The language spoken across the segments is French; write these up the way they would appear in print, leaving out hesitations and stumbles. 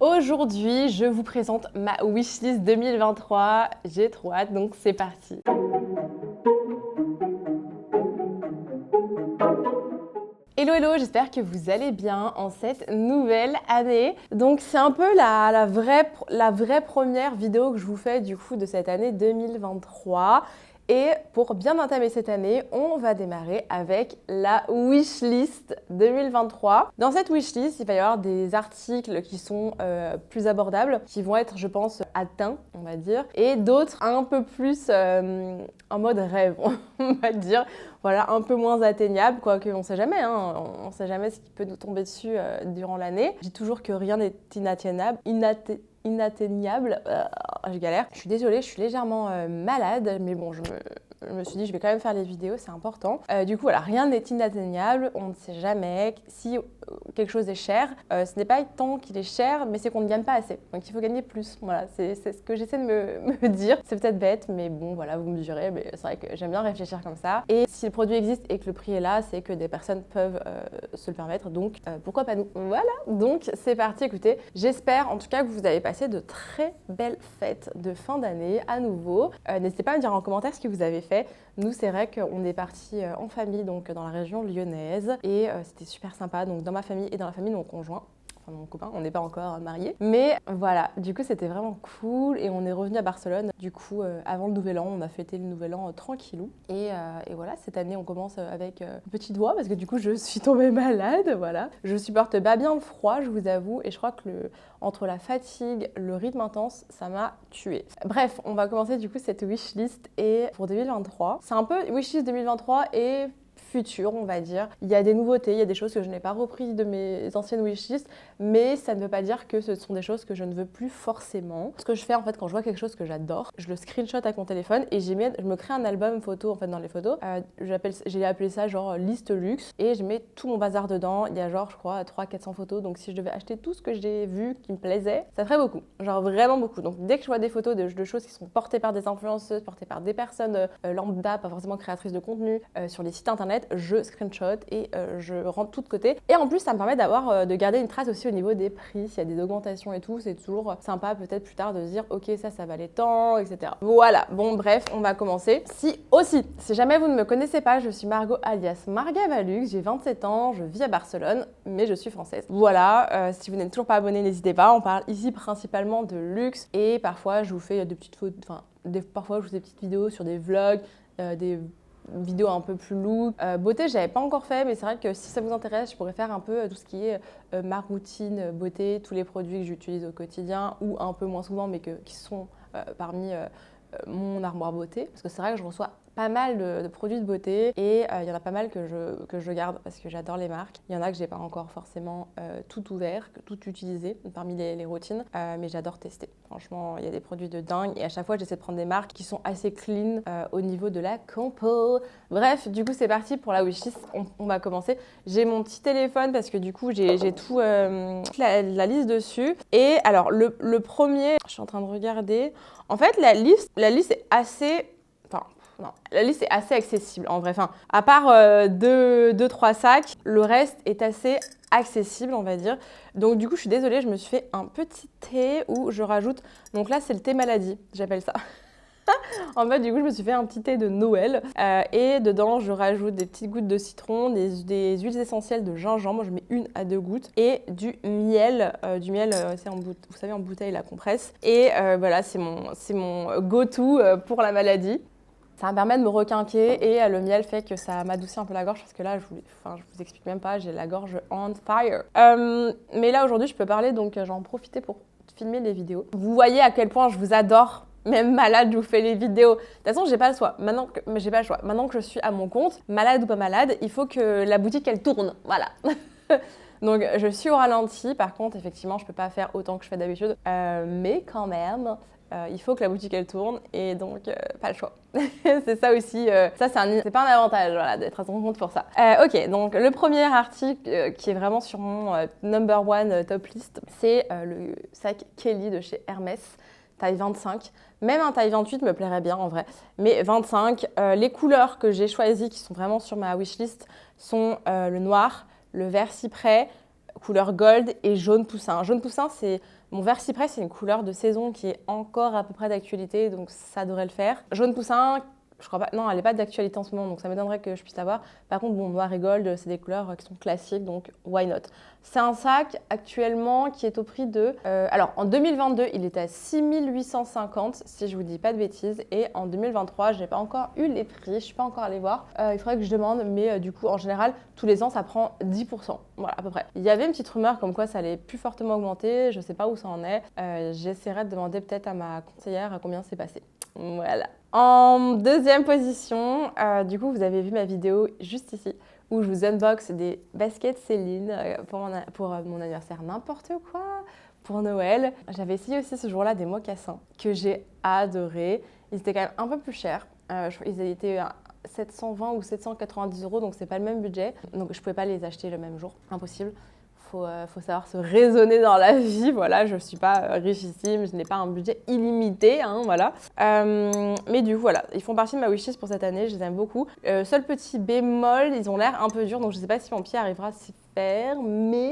Aujourd'hui, je vous présente ma wishlist 2023. J'ai trop hâte, donc c'est parti. Hello hello, j'espère que vous allez bien en cette nouvelle année. Donc c'est un peu la vraie première vidéo que je vous fais du coup de cette année 2023. Et pour bien entamer cette année, on va démarrer avec la wishlist 2023. Dans cette wishlist, il va y avoir des articles qui sont plus abordables, qui vont être, je pense, atteints, on va dire, et d'autres un peu plus en mode rêve, on va dire. Voilà, un peu moins atteignables, quoique on sait jamais, hein, on sait jamais ce qui peut nous tomber dessus durant l'année. Je dis toujours que rien n'est inatteignable, je galère. Je suis désolée, je suis légèrement malade, mais bon, je me suis dit je vais quand même faire les vidéos, c'est important. Du coup, voilà, rien n'est inatteignable, on ne sait jamais. Si quelque chose est cher, ce n'est pas tant qu'il est cher, mais c'est qu'on ne gagne pas assez. Donc il faut gagner plus. Voilà, c'est ce que j'essaie de me dire. C'est peut-être bête, mais bon, voilà, vous me direz, mais c'est vrai que j'aime bien réfléchir comme ça. Et si le produit existe et que le prix est là, c'est que des personnes peuvent se le permettre, donc pourquoi pas nous? Voilà, donc c'est parti, écoutez. J'espère en tout cas que vous avez passé de très belles fêtes de fin d'année à nouveau. N'hésitez pas à me dire en commentaire ce que vous avez fait. Nous, c'est vrai qu'on est parti en famille, donc dans la région lyonnaise, et c'était super sympa, donc dans ma famille et dans la famille de mon conjoint. Enfin, mon copain, on n'est pas encore mariés. Mais voilà, du coup, c'était vraiment cool, et on est revenu à Barcelone. Du coup, avant le Nouvel An, on a fêté le Nouvel An tranquillou. Et voilà, cette année, on commence avec une petite voix, parce que du coup, je suis tombée malade, voilà. Je supporte pas bien le froid, je vous avoue, et je crois que entre la fatigue, le rythme intense, ça m'a tuée. Bref, on va commencer du coup cette wishlist et pour 2023. C'est un peu wishlist 2023 et futur, on va dire. Il y a des nouveautés, il y a des choses que je n'ai pas reprises de mes anciennes wishlists, mais ça ne veut pas dire que ce sont des choses que je ne veux plus forcément. Ce que je fais en fait quand je vois quelque chose que j'adore, je le screenshot avec mon téléphone et je me crée un album photo en fait dans les photos. J'ai appelé ça genre liste luxe et je mets tout mon bazar dedans. Il y a genre je crois 300-400 photos, donc si je devais acheter tout ce que j'ai vu qui me plaisait, ça ferait beaucoup, genre vraiment beaucoup. Donc dès que je vois des photos de choses qui sont portées par des influenceuses, portées par des personnes lambda, pas forcément créatrices de contenu, sur les sites internet, je screenshot et je rentre tout de côté. Et en plus, ça me permet de garder une trace aussi au niveau des prix. S'il y a des augmentations et tout, c'est toujours sympa peut-être plus tard de se dire ok, ça valait tant, etc. Voilà, bon bref, on va commencer. Si jamais vous ne me connaissez pas, je suis Margot alias Marga Valux, j'ai 27 ans, je vis à Barcelone, mais je suis française. Voilà, si vous n'êtes toujours pas abonné, n'hésitez pas. On parle ici principalement de luxe et parfois je vous fais des petites photos, parfois je vous fais des petites vidéos sur des vlogs, des vidéo un peu plus look. Beauté, j'avais pas encore fait, mais c'est vrai que si ça vous intéresse, je pourrais faire un peu tout ce qui est ma routine beauté, tous les produits que j'utilise au quotidien ou un peu moins souvent, mais qui sont parmi mon armoire beauté. Parce que c'est vrai que je reçois pas mal de produits de beauté et il y en a pas mal que je garde parce que j'adore les marques. Il y en a que j'ai pas encore forcément tout ouvert, tout utilisé parmi les routines, mais j'adore tester. Franchement, il y a des produits de dingue et à chaque fois j'essaie de prendre des marques qui sont assez clean au niveau de la compo. Bref, du coup c'est parti pour la wishlist. On va commencer. J'ai mon petit téléphone parce que du coup j'ai toute la liste dessus. Et alors le premier, je suis en train de regarder. En fait la liste est assez... Non, la liste est assez accessible en vrai. Enfin, à part 2-3 sacs, le reste est assez accessible, on va dire. Donc du coup, je suis désolée, je me suis fait un petit thé où je rajoute... Donc là, c'est le thé maladie, j'appelle ça. En fait, du coup, je me suis fait un petit thé de Noël et dedans, je rajoute des petites gouttes de citron, des huiles essentielles de gingembre, je mets 1 à 2 gouttes et du miel. C'est vous savez, en bouteille, la compresse. Et voilà, c'est mon go-to pour la maladie. Ça me permet de me requinquer et le miel fait que ça m'adoucit un peu la gorge parce que là, je vous explique même pas, j'ai la gorge on fire. Mais là, aujourd'hui, je peux parler, donc j'en profite pour filmer les vidéos. Vous voyez à quel point je vous adore. Même malade, je vous fais les vidéos. De toute façon, j'ai pas le choix. Maintenant que je suis à mon compte, malade ou pas malade, il faut que la boutique, elle tourne. Voilà. Donc, je suis au ralenti. Par contre, effectivement, je peux pas faire autant que je fais d'habitude. Mais quand même... il faut que la boutique elle tourne et donc pas le choix. C'est ça aussi, c'est pas un avantage voilà, d'être à son compte pour ça. Ok, donc le premier article qui est vraiment sur mon number one top list, c'est le sac Kelly de chez Hermès, taille 25. Même un taille 28 me plairait bien en vrai, mais 25. Les couleurs que j'ai choisies qui sont vraiment sur ma wishlist sont le noir, le vert cyprès, couleur gold et jaune poussin. Jaune poussin, c'est Mon vert cyprès, c'est une couleur de saison qui est encore à peu près d'actualité, donc ça devrait le faire. Jaune poussin, je crois pas, non, elle n'est pas d'actualité en ce moment, donc ça m'étonnerait que je puisse l'avoir. Par contre, bon, noir et gold, c'est des couleurs qui sont classiques, donc why not. C'est un sac actuellement qui est au prix de... alors, en 2022, il était à 6 850, si je vous dis pas de bêtises. Et en 2023, je n'ai pas encore eu les prix, je ne suis pas encore allée voir. Il faudrait que je demande, mais du coup, en général, tous les ans, ça prend 10%. Voilà, à peu près. Il y avait une petite rumeur comme quoi ça allait plus fortement augmenter. Je ne sais pas où ça en est. J'essaierai de demander peut-être à ma conseillère à combien c'est passé. Voilà. En deuxième position, du coup, vous avez vu ma vidéo juste ici où je vous unbox des baskets Céline pour mon anniversaire, n'importe quoi, pour Noël. J'avais essayé aussi ce jour-là des mocassins que j'ai adorés. Ils étaient quand même un peu plus chers. Ils étaient à 720 ou 790 €, donc c'est pas le même budget. Donc je pouvais pas les acheter le même jour, impossible. Faut savoir se raisonner dans la vie, voilà, je ne suis pas richissime, je n'ai pas un budget illimité, hein, voilà. Mais du coup, voilà, ils font partie de ma wishlist pour cette année, je les aime beaucoup. Seul petit bémol, ils ont l'air un peu durs, donc je ne sais pas si mon pied arrivera à s'y faire, mais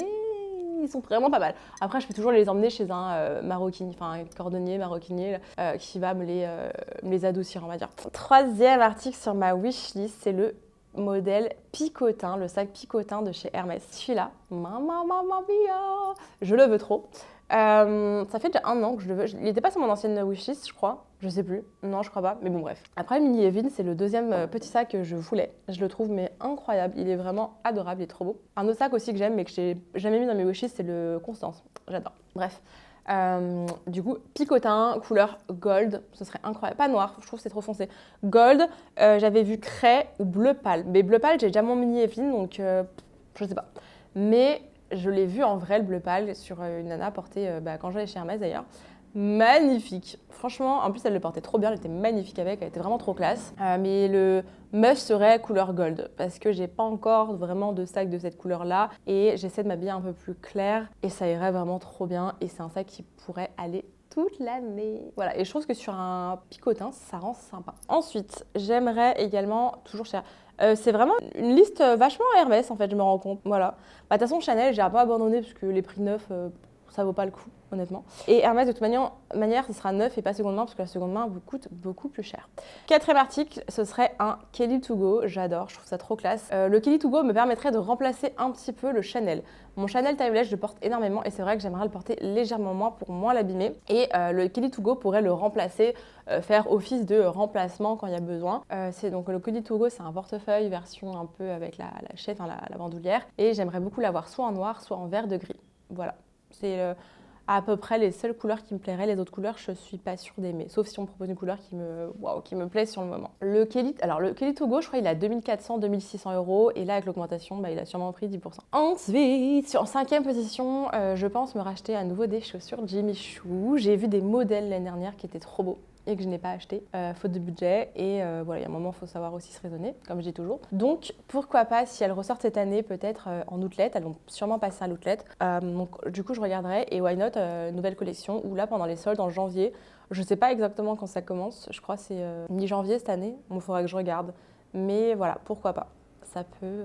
ils sont vraiment pas mal. Après, je peux toujours les emmener chez un maroquinier, enfin un cordonnier, maroquinier, qui va me les adoucir, on va dire. Troisième article sur ma wishlist, c'est le modèle Picotin, le sac Picotin de chez Hermès. Celui-là, mamma mia, je le veux trop. Ça fait déjà 1 an que je le veux. Il n'était pas sur mon ancienne wishlist, je crois. Je sais plus. Non, je crois pas. Mais bon, bref. Après, Mini Evin, c'est le deuxième petit sac que je voulais. Je le trouve mais incroyable. Il est vraiment adorable. Il est trop beau. Un autre sac aussi que j'aime mais que j'ai jamais mis dans mes wishlists, c'est le Constance. J'adore. Bref. Du coup, Picotin, couleur gold, ce serait incroyable. Pas noir, je trouve que c'est trop foncé. Gold, j'avais vu craie ou bleu pâle. Mais bleu pâle, j'ai déjà mon Mini Evelyne, donc je sais pas. Mais je l'ai vu en vrai, le bleu pâle, sur une nana portée quand j'allais chez Hermès d'ailleurs. Magnifique. Franchement, en plus, elle le portait trop bien, elle était magnifique avec, elle était vraiment trop classe. Mais le must serait couleur gold, parce que j'ai pas encore vraiment de sac de cette couleur-là, et j'essaie de m'habiller un peu plus clair, et ça irait vraiment trop bien, et c'est un sac qui pourrait aller toute l'année. Voilà, et je trouve que sur un picotin, ça rend sympa. Ensuite, j'aimerais également, toujours cher, c'est vraiment une liste vachement Hermès, en fait, je me rends compte. Voilà. De toute façon, Chanel, j'ai un peu abandonné, parce que les prix neufs, ça vaut pas le coup, honnêtement. Et Hermès, de toute manière, ce sera neuf et pas seconde main, parce que la seconde main vous coûte beaucoup plus cher. Quatrième article, ce serait un Kelly To Go. J'adore, je trouve ça trop classe. Le Kelly To Go me permettrait de remplacer un petit peu le Chanel. Mon Chanel Timeless, je le porte énormément et c'est vrai que j'aimerais le porter légèrement moins pour moins l'abîmer. Et le Kelly To Go pourrait le remplacer, faire office de remplacement quand il y a besoin. C'est donc le Kelly To Go, c'est un portefeuille version un peu avec la chaîne, enfin la bandoulière. Et j'aimerais beaucoup l'avoir soit en noir, soit en vert de gris. Voilà. C'est à peu près les seules couleurs qui me plairaient. Les autres couleurs, je suis pas sûre d'aimer. Sauf si on me propose une couleur qui me plaît sur le moment. Le Kelly To Go, je crois, il est à 2400-2600 €. Et là, avec l'augmentation, il a sûrement pris 10%. Ensuite, en cinquième position, je pense me racheter à nouveau des chaussures Jimmy Choo. J'ai vu des modèles l'année dernière qui étaient trop beaux et que je n'ai pas acheté, faute de budget. Et voilà, il y a un moment, il faut savoir aussi se raisonner, comme je dis toujours. Donc, pourquoi pas, si elles ressortent cette année, peut-être en outlet, elles vont sûrement passer à l'outlet. Donc, du coup, je regarderai. Et why not, nouvelle collection, où là, pendant les soldes en janvier, je ne sais pas exactement quand ça commence, je crois que c'est mi-janvier cette année, il faudra que je regarde. Mais voilà, pourquoi pas. Ça peut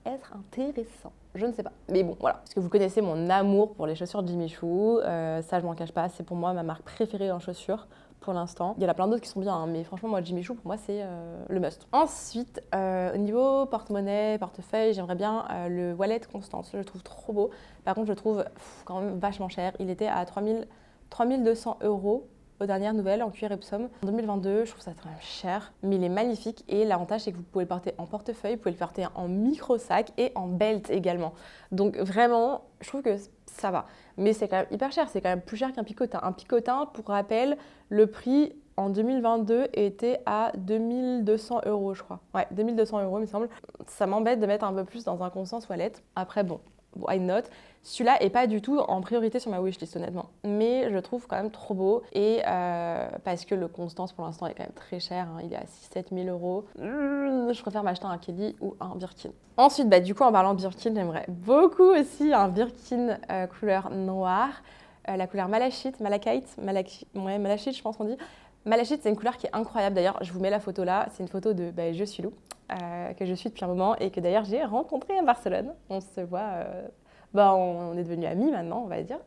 être intéressant. Je ne sais pas. Mais bon, voilà. Parce que vous connaissez mon amour pour les chaussures Jimmy Choo. Ça, je m'en cache pas. C'est pour moi ma marque préférée en chaussures pour l'instant. Il y en a plein d'autres qui sont bien, hein, mais franchement, moi, Jimmy Choo, pour moi, c'est le must. Ensuite, au niveau porte-monnaie, portefeuille, j'aimerais bien le wallet Constance. Je le trouve trop beau. Par contre, je le trouve quand même vachement cher. Il était à 3200 € aux dernières nouvelles en cuir Epsom. En 2022, je trouve ça très cher, mais il est magnifique. Et l'avantage, c'est que vous pouvez le porter en portefeuille, vous pouvez le porter en micro-sac et en belt également. Donc vraiment, je trouve que ça va. Mais c'est quand même hyper cher, c'est quand même plus cher qu'un picotin. Un picotin, pour rappel, le prix en 2022 était à 2200 €, je crois. Ouais, 2200 €, il me semble. Ça m'embête de mettre un peu plus dans un Constance wallet. Après, bon, why not? Celui-là est pas du tout en priorité sur ma wishlist, honnêtement. Mais je le trouve quand même trop beau. Et parce que le Constance, pour l'instant, est quand même très cher. Hein. Il est à 6-7 000 €. Je préfère m'acheter un Kelly ou un Birkin. Ensuite, du coup, en parlant de Birkin, j'aimerais beaucoup aussi un Birkin couleur noire. La couleur Malachite, Malachite, je pense qu'on dit. Malachite, c'est une couleur qui est incroyable. D'ailleurs, je vous mets la photo là. C'est une photo de Je suis Lou, que je suis depuis un moment et que d'ailleurs j'ai rencontré à Barcelone. On se voit bah, on est devenus amis maintenant, on va dire.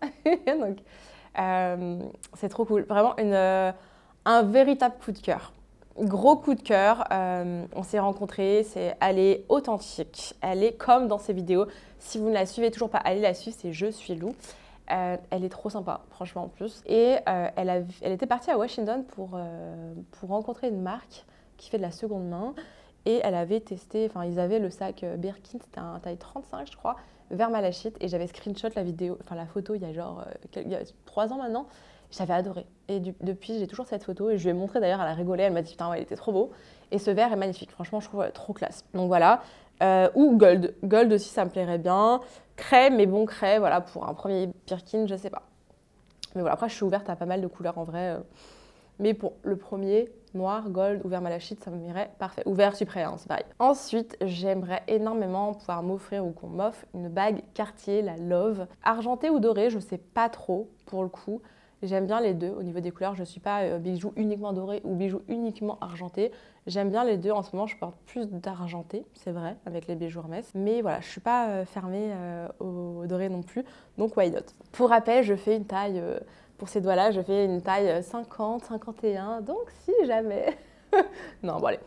Donc, c'est trop cool. Vraiment un véritable coup de cœur. Gros coup de cœur. On s'est rencontrés. Elle est authentique. Elle est comme dans ses vidéos. Si vous ne la suivez toujours pas, allez la suivre. C'est Je suis Lou. Elle est trop sympa, franchement, en plus. Et elle était partie à Washington pour rencontrer une marque qui fait de la seconde main. Et elle avait testé, enfin, ils avaient le sac Birkin, c'était un taille 35, je crois, vert malachite. Et j'avais screenshot la photo il y a genre 3 ans maintenant. J'avais adoré. Et depuis, j'ai toujours cette photo. Et je lui ai montré d'ailleurs, elle a rigolé. Elle m'a dit, putain, ouais, il était trop beau. Et ce vert est magnifique. Franchement, je trouve trop classe. Donc voilà. Ou gold. Gold aussi, ça me plairait bien. Craie, mais bon, craie, voilà, pour un premier Birkin, je sais pas. Mais voilà, après, je suis ouverte à pas mal de couleurs en vrai. Mais pour le premier, noir, gold ou vert malachite, ça me irait parfait. Ou vert cyprès, hein, c'est pareil. Ensuite, j'aimerais énormément pouvoir m'offrir ou qu'on m'offre une bague Cartier, la Love. Argentée ou dorée, je sais pas trop pour le coup. J'aime bien les deux au niveau des couleurs. Je ne suis pas bijoux uniquement doré ou bijoux uniquement argenté. J'aime bien les deux. En ce moment, je porte plus d'argenté, c'est vrai, avec les bijoux Hermès. Mais voilà, je ne suis pas fermée au doré non plus. Donc, why not? Pour rappel, je fais une taille, pour ces doigts-là, je fais une taille 50, 51. Donc, si jamais... non, bon allez.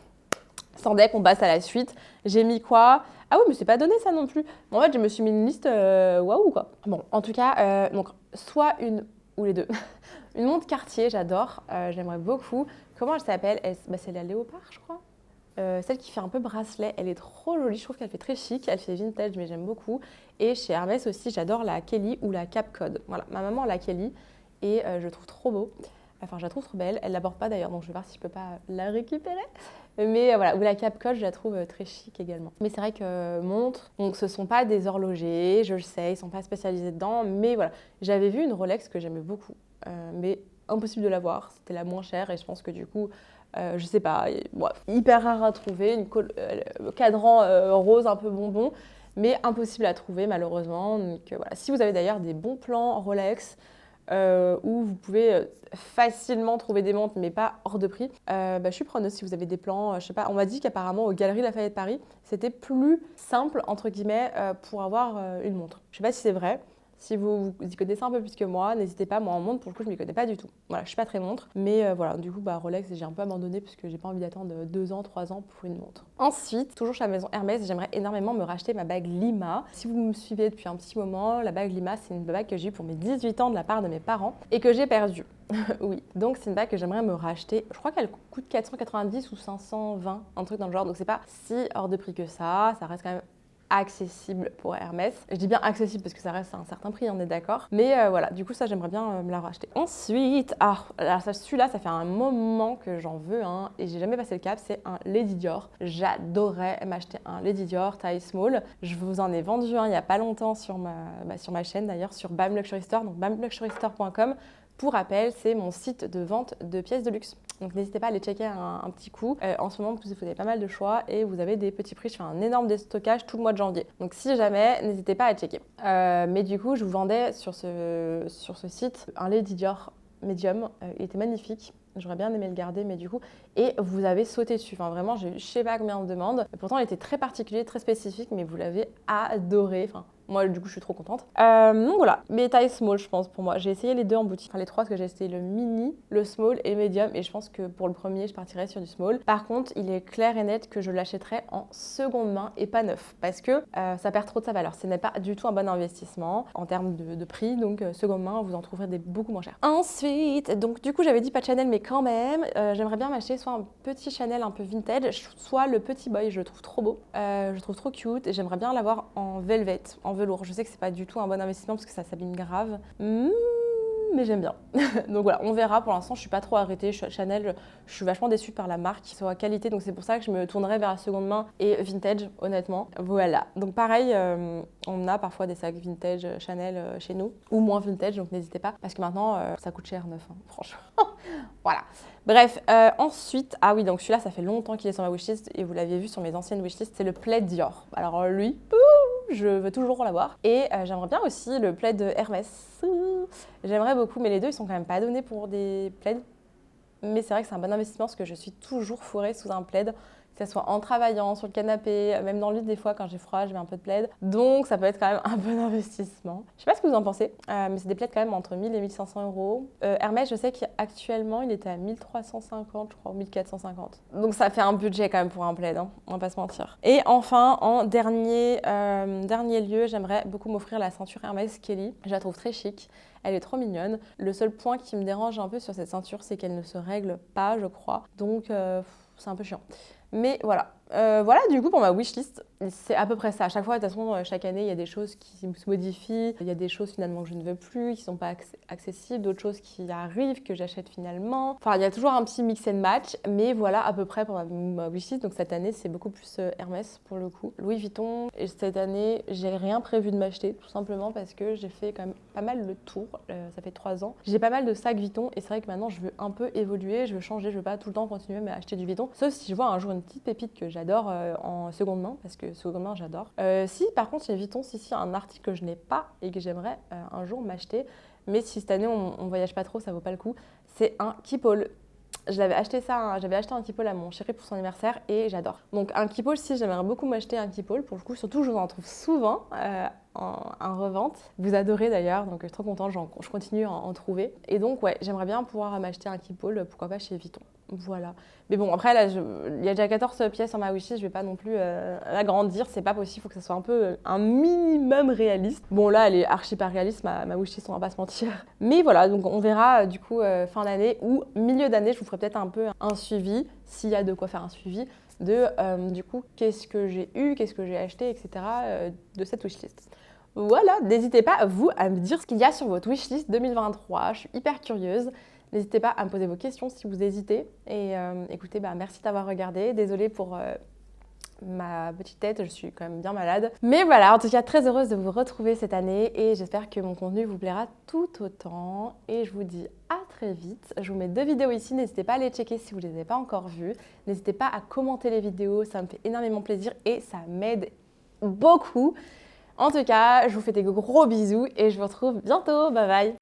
Sans deck, on passe à la suite. J'ai mis quoi? Ah oui, mais c'est pas donné ça non plus. En fait, je me suis mis une liste waouh quoi. Bon, en tout cas, donc soit une ou les deux. Une montre Cartier, j'adore, j'aimerais beaucoup. Comment elle s'appelle? C'est la Léopard, je crois. Celle qui fait un peu bracelet, elle est trop jolie, je trouve qu'elle fait très chic, elle fait vintage, mais j'aime beaucoup. Et chez Hermès aussi, j'adore la Kelly ou la Cap Code. Voilà, ma maman a la Kelly et je trouve trop beau. Enfin, je la trouve trop belle. Elle ne la porte pas d'ailleurs, donc je vais voir si je peux pas la récupérer. Mais voilà, ou la Cap Code, je la trouve très chic également. Mais c'est vrai que montre, donc ce ne sont pas des horlogers, je le sais, ils ne sont pas spécialisés dedans. Mais voilà, j'avais vu une Rolex que j'aimais beaucoup, mais impossible de l'avoir. C'était la moins chère et je pense que du coup, je sais pas, bref, hyper rare à trouver, cadran rose un peu bonbon, mais impossible à trouver malheureusement. Donc voilà, si vous avez d'ailleurs des bons plans Rolex, où vous pouvez facilement trouver des montres mais pas hors de prix. Je suis preneuse si vous avez des plans, je sais pas, on m'a dit qu'apparemment aux Galeries Lafayette Paris, c'était plus simple entre guillemets pour avoir une montre. Je sais pas si c'est vrai. Si vous y connaissez un peu plus que moi, n'hésitez pas. Moi en montre, pour le coup, je m'y connais pas du tout. Voilà, je suis pas très montre, mais voilà, du coup, Rolex, j'ai un peu abandonné parce que j'ai pas envie d'attendre 2 ans, 3 ans pour une montre. Ensuite, toujours chez la maison Hermès, j'aimerais énormément me racheter ma bague Lima. Si vous me suivez depuis un petit moment, la bague Lima, c'est une bague que j'ai eue pour mes 18 ans de la part de mes parents et que j'ai perdue. Oui, donc c'est une bague que j'aimerais me racheter. Je crois qu'elle coûte 490 ou 520, un truc dans le genre. Donc c'est pas si hors de prix que ça reste quand même accessible pour Hermès. Je dis bien accessible parce que ça reste à un certain prix, on est d'accord. Mais voilà, du coup ça j'aimerais bien me la racheter. Ensuite, celui-là ça fait un moment que j'en veux un et j'ai jamais passé le cap, c'est un Lady Dior. J'adorais m'acheter un Lady Dior taille small. Je vous en ai vendu un il y a pas longtemps sur ma chaîne d'ailleurs, sur BAM Luxury Store, donc bamluxurystore.com. Pour rappel, c'est mon site de vente de pièces de luxe. Donc n'hésitez pas à aller checker un petit coup. En ce moment, vous avez pas mal de choix et vous avez des petits prix. Je fais un énorme déstockage tout le mois de janvier. Donc si jamais, n'hésitez pas à checker. Mais du coup, je vous vendais sur ce site un Lady Dior Medium. Il était magnifique. J'aurais bien aimé le garder, mais du coup... Et vous avez sauté dessus. Enfin, vraiment, j'ai eu je sais pas combien de demandes. Pourtant, il était très particulier, très spécifique, mais vous l'avez adoré. Enfin, moi, du coup, je suis trop contente. Donc voilà, mes tailles small, je pense, pour moi. J'ai essayé les deux en boutique. Enfin, les trois, parce que j'ai essayé le mini, le small et le medium. Et je pense que pour le premier, je partirais sur du small. Par contre, il est clair et net que je l'achèterais en seconde main et pas neuf. Parce que ça perd trop de sa valeur. Ce n'est pas du tout un bon investissement en termes de prix. Donc, seconde main, vous en trouverez des beaucoup moins chers. Ensuite, donc du coup, j'avais dit pas de Chanel, mais quand même, j'aimerais bien m'acheter soit un petit Chanel un peu vintage, soit le petit boy. Je le trouve trop beau. Je le trouve trop cute. Et j'aimerais bien l'avoir en velvet, en velours. Je sais que c'est pas du tout un bon investissement parce que ça s'abîme grave. Mais j'aime bien. Donc voilà, on verra. Pour l'instant, je suis pas trop arrêtée. Chanel, je suis vachement déçue par la marque, soit qualité. Donc c'est pour ça que je me tournerai vers la seconde main et vintage, honnêtement. Voilà. Donc pareil, on a parfois des sacs vintage Chanel chez nous, ou moins vintage, donc n'hésitez pas. Parce que maintenant, ça coûte cher neuf, hein, franchement. Voilà. Bref, ensuite, ah oui, donc celui-là, ça fait longtemps qu'il est sur ma wishlist et vous l'aviez vu sur mes anciennes wishlists, c'est le plaid Dior. Alors lui, je veux toujours l'avoir. Et j'aimerais bien aussi le plaid Hermès. J'aimerais beaucoup, mais les deux, ils sont quand même pas donnés pour des plaids. Mais c'est vrai que c'est un bon investissement parce que je suis toujours fourrée sous un plaid que ce soit en travaillant sur le canapé, même dans le lit des fois quand j'ai froid, je mets un peu de plaid. Donc ça peut être quand même un bon investissement. Je sais pas ce que vous en pensez, mais c'est des plaids quand même entre 1000 et 1500 euros. Hermès, je sais qu'actuellement il était à 1350, je crois, ou 1450. Donc ça fait un budget quand même pour un plaid, hein, on va pas se mentir. Et enfin, en dernier lieu, j'aimerais beaucoup m'offrir la ceinture Hermès Kelly. Je la trouve très chic. Elle est trop mignonne. Le seul point qui me dérange un peu sur cette ceinture, c'est qu'elle ne se règle pas, je crois. Donc, c'est un peu chiant. Mais voilà. Voilà, du coup, pour ma wishlist, c'est à peu près ça. À chaque fois, de toute façon, chaque année, il y a des choses qui se modifient. Il y a des choses finalement que je ne veux plus, qui ne sont pas accessibles. D'autres choses qui arrivent, que j'achète finalement. Enfin, il y a toujours un petit mix and match. Mais voilà, à peu près pour ma wishlist. Donc cette année, c'est beaucoup plus Hermès pour le coup. Louis Vuitton, et cette année, j'ai rien prévu de m'acheter. Tout simplement parce que j'ai fait quand même pas mal le tour. Ça fait 3 ans. J'ai pas mal de sacs Vuitton. Et c'est vrai que maintenant, je veux un peu évoluer. Je veux changer. Je veux pas tout le temps continuer à acheter du Vuitton. Sauf si je vois un jour une petite pépite que j'adore en seconde main, parce que seconde main j'adore. Si par contre chez Vuitton, si un article que je n'ai pas et que j'aimerais un jour m'acheter, mais si cette année on voyage pas trop, ça vaut pas le coup, c'est un Keepall. J'avais acheté un Keepall à mon chéri pour son anniversaire et j'adore. Donc un Keepall, si j'aimerais beaucoup m'acheter un Keepall, pour le coup, surtout je vous en trouve souvent en revente. Vous adorez d'ailleurs, donc je suis trop contente, je continue à en trouver. Et donc ouais, j'aimerais bien pouvoir m'acheter un Keepall, pourquoi pas chez Vuitton. Voilà. Mais bon, après, là, il y a déjà 14 pièces sur ma wishlist, je vais pas non plus l'agrandir, c'est pas possible, il faut que ça soit un peu un minimum réaliste. Bon, là, elle est archi pas réaliste, ma wishlist, on va pas se mentir. Mais voilà, donc on verra du coup fin d'année ou milieu d'année, je vous ferai peut-être un peu un suivi, s'il y a de quoi faire un suivi, de du coup, qu'est-ce que j'ai eu, qu'est-ce que j'ai acheté, etc. De cette wishlist. Voilà, n'hésitez pas, vous, à me dire ce qu'il y a sur votre wishlist 2023, je suis hyper curieuse. N'hésitez pas à me poser vos questions si vous hésitez. Et écoutez, merci d'avoir regardé. Désolée pour ma petite tête, je suis quand même bien malade. Mais voilà, en tout cas, très heureuse de vous retrouver cette année et j'espère que mon contenu vous plaira tout autant. Et je vous dis à très vite. Je vous mets 2 vidéos ici, n'hésitez pas à les checker si vous ne les avez pas encore vues. N'hésitez pas à commenter les vidéos, ça me fait énormément plaisir et ça m'aide beaucoup. En tout cas, je vous fais des gros bisous et je vous retrouve bientôt. Bye bye!